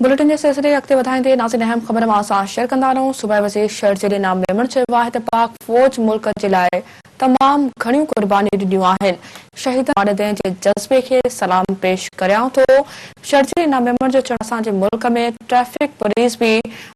Bulletin के सिलसिले अॻिते वधाईंदे नाज़रीन अहम ख़बर मां असां शेयर कंदा रहूं। सूबाई वज़ीर शहर जे नाम मेमण चयो आहे त पाक फ़ौज मुल्क जे लाइ तमाम घणियूं क़ुर्बानियूं ॾिनियूं आहिनि। शहीद वालिदैन जे जज़्बे खे सलाम पेश करियां थो। शहर जे नाम मेमण जो चवणु असांजे मुल्क में ट्रैफिक पुलिस भी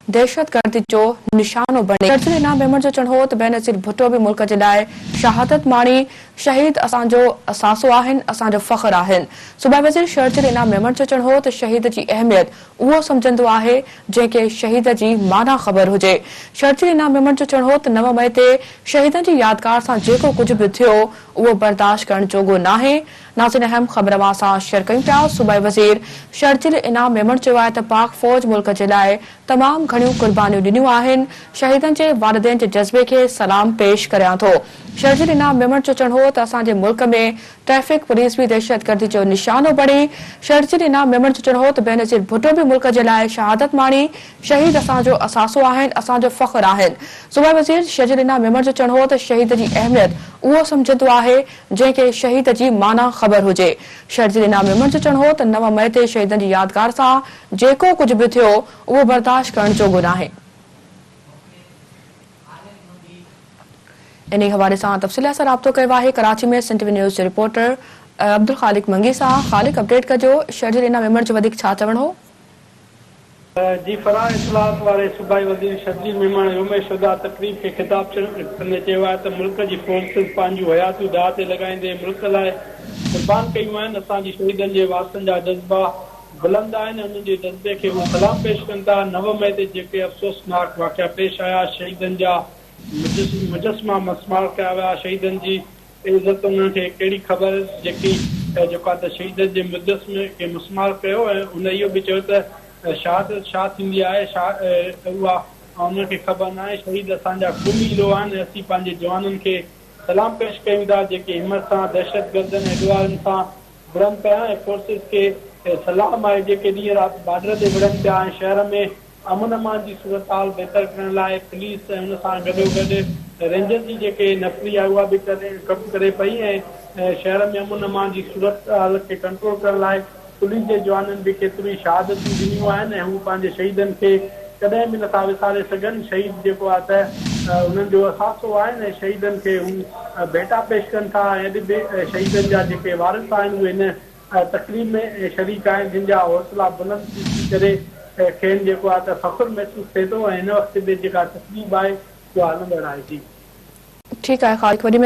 दहशतगर्दी जो निशानो बने। शहर जे नाम मेमण जो चवणु हो त बेनज़ीर भुट्टो भी मुल्क जे लाइ शहादत माणी। शहीद असांजो असासो आहिनि, असांजो फ़ख्र आहिनि। सूबाई वज़ीर शहर जे नाम मेमण जो चवणु हो त शहीद जी अहमियत उहो समझंदो आहे जंहिंखे शहीद जी माना ख़बर हुजे। शहर जे नाम मेमण जो चवणु हो त 9 मई ते शहीदनि जी यादगार सां जेको कुझु बि थियो उहो बर्दाश्त करण जोॻो नाहे। नाज़रीन अहम ख़बर मां असां शेयर कयूं पिया। सूबाई वज़ीर शहर जे इनाम मेमण चयो आहे त पाक फ़ौज मुल्क जे लाइ तमाम घणियूं क़ुर्बानियूं ॾिनियूं आहिनि। शहीदनि जे वालिदैन जे जज़्बे खे सलाम पेश करियां थो। शहर जे इनाम मेमण जो चवणु हो त असांजे मुल्क में ट्रैफिक पुलिस भी दहशतगर्दी जो निशानो बणी। शहर जे इनाम मेमण जो चवणु हो त बेनज़ीर भुट्टो भी मुल्क जे लाइ शहादत माणी। शहीद असांजो असासो आहिनि, असांजो फ़ख्र आहिनि। सूबाई वज़ीर शहर जे इनाम मेमण जो चवणु हो त शहीद जी अहमियत उहो समझंदो आहे जंहिंखे शहीद जी माना ख़बर हुजे। शहर जे इनाम मेमण जो चवणु हो त 9 मई ते शहीदनि जी यादगार सां जेको कुझु बि थियो उहो बर्दाश्त करण जोॻो नाहे। इन हवाले सां तफ़सील सां राब्तो कयो आहे कराची में सन टीवी न्यूज़ जे रिपोर्टर अब्दुल ख़ालिक मंगी सां। ख़ालिक, अपडेट कजो, शहर जे इनाम मेमण जो वधीक छा चवणु हो? जी फराह इस्लाह वाले सूबाई वज़ीर शर्जील मेमण योम शुदा तकरीब के खिताब कंदे चयो आहे त मुल्क जी फोर्सिस पंहिंजूं हयातियूं दाव ते लॻाईंदे मुल्क लाइ क़ुर्बान कयूं आहिनि। असांजी शहीदनि जे वारसनि जा जज़्बा बुलंद आहिनि, उन्हनि जे जज़्बे खे उहे सलाम पेश कनि था। 9 मई ते जेके अफ़सोसनाक वाक़िया पेश आया, शहीदनि जा मुजस्मा मस्मार कया विया, शहीदनि जी इज़त उन्हनि खे कहिड़ी ख़बर जेको आहे त शहीदनि जे मुजस्मे खे मस्मार कयो। ऐं उन इहो बि चयो त शहादत छा थींदी आहे उहा उनखे ख़बर न आहे। शहीद असांजा खूनी हीरो आहिनि। असीं पंहिंजे जवाननि खे सलाम पेश कयूं था जेके हिमत सां दहशतगर्दनि ऐं ॾुआरनि सां विढ़नि पिया। ऐं फोर्सिस खे सलाम आहे जेके ॾींहं राति बॉर्डर ते विढ़नि पिया। ऐं शहर में अमन अमान जी सूरत हाल बहितर करण लाइ पुलिस ऐं हुन सां गॾोगॾु रेंजर जी जेके नफ़री आहे उहा बि कमु करे पई। ऐं शहर में अमन अमान जी सूरत हाल खे कंट्रोल करण लाइ पुलिस जे जवाननि बि केतिरी शहादतूं ॾिनियूं आहिनि। ऐं हू पंहिंजे शहीदनि खे कॾहिं बि नथा विसारे सघनि। शहीद जेको आहे त उन्हनि जो असासो आहिनि ऐं शहीदनि खे हू भेटा पेश कनि था। ऐं अॼु बि शहीदनि जा जेके वारिस आहिनि उहे हिन तकरीब में शरीक आहिनि, जिन जा हौसला बुलंद थी करे खेनि जेको आहे त फ़ख्रु महसूसु थिए थो। ऐं हिन वक़्त बि जेका तकलीफ़ आहे उहा हलंदड़ आहे। जी ठीकु आहे ख़ालिक, वॾी